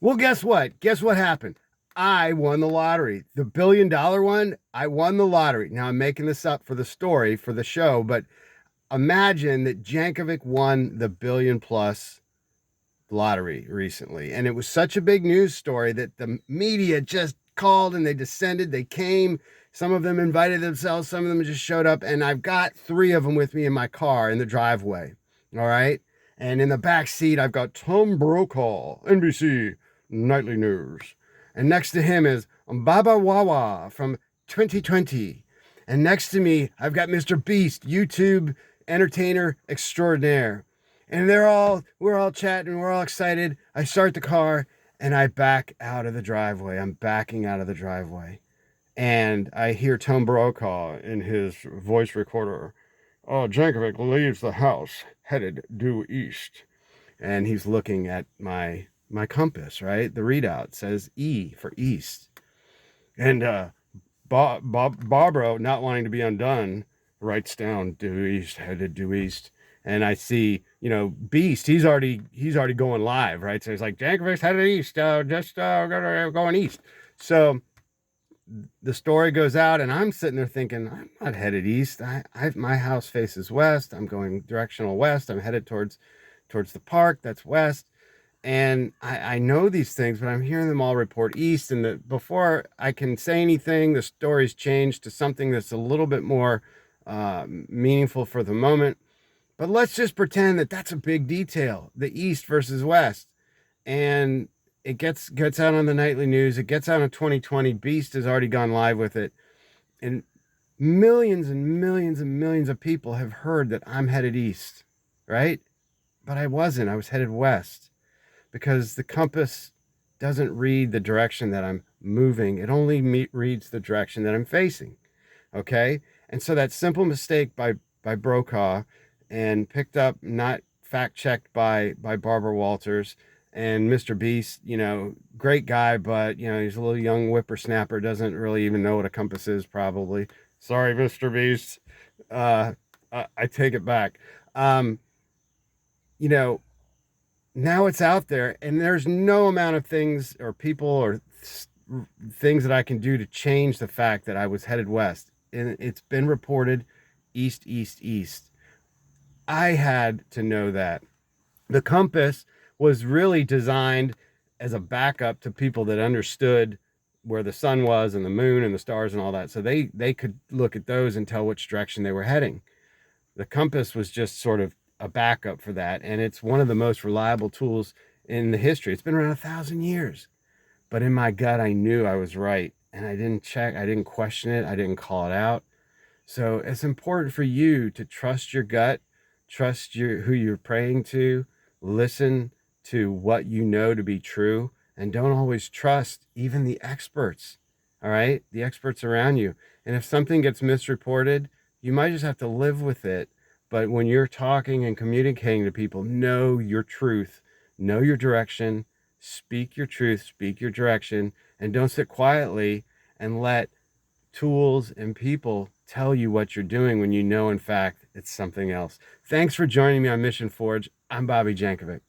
Well, guess what? Guess what happened? I won the lottery. The $1 billion one, I won the lottery. Now I'm making this up for the story, for the show, but imagine that Jankovic won the billion plus lottery recently. And it was such a big news story that the media just called and they descended. They came. Some of them invited themselves, some of them just showed up. And I've got three of them with me in my car in the driveway. All right. And in the back seat, I've got Tom Brokaw, NBC Nightly News. And next to him is Baba Wawa from 2020. And next to me, I've got Mr. Beast, YouTube entertainer extraordinaire. And we're all chatting, we're all excited. I start the car and I back out of the driveway. I'm backing out of the driveway. And I hear Tom Brokaw in his voice recorder. Oh, Jankovic leaves the house, headed due east. And he's looking at my compass, right? The readout says E for east. And Barbara, not wanting to be undone, writes down due east, headed due east. And I see, Beast. He's already going live, right? So he's like, Jankovic's headed east, just going east. So the story goes out, and I'm sitting there thinking, I'm not headed east. My house faces west. I'm going directional west. I'm headed towards the park. That's west. And I know these things, but I'm hearing them all report east. And before I can say anything, the story's changed to something that's a little bit more meaningful for the moment. But let's just pretend that that's a big detail, the east versus west. And it gets out on the nightly news. It gets out in 2020. Beast has already gone live with it. And millions and millions and millions of people have heard that I'm headed east, right? But I wasn't. I was headed west because the compass doesn't read the direction that I'm moving. It only reads the direction that I'm facing. Okay. And so that simple mistake by Brokaw and picked up, not fact checked by Barbara Walters and Mr. Beast, great guy, but he's a little young whippersnapper, doesn't really even know what a compass is, probably. Sorry, Mr. Beast. I take it back. Um, you know, Now it's out there, and there's no amount of things or people or things that I can do to change the fact that I was headed west. And it's been reported east, east, east. I had to know that. The compass was really designed as a backup to people that understood where the sun was and the moon and the stars and all that. So they could look at those and tell which direction they were heading. The compass was just sort of a backup for that. And it's one of the most reliable tools in the history. It's been around 1,000 years. But in my gut, I knew I was right. And I didn't check, I didn't question it, I didn't call it out. So it's important for you to trust your gut, trust who you're praying to, listen to what you know to be true, and don't always trust even the experts. All right, the experts around you. And if something gets misreported, you might just have to live with it. But when you're talking and communicating to people, know your truth, know your direction, speak your truth, speak your direction, and don't sit quietly and let tools and people tell you what you're doing when you know, in fact, it's something else. Thanks for joining me on Mission Forge. I'm Bobby Jankovic.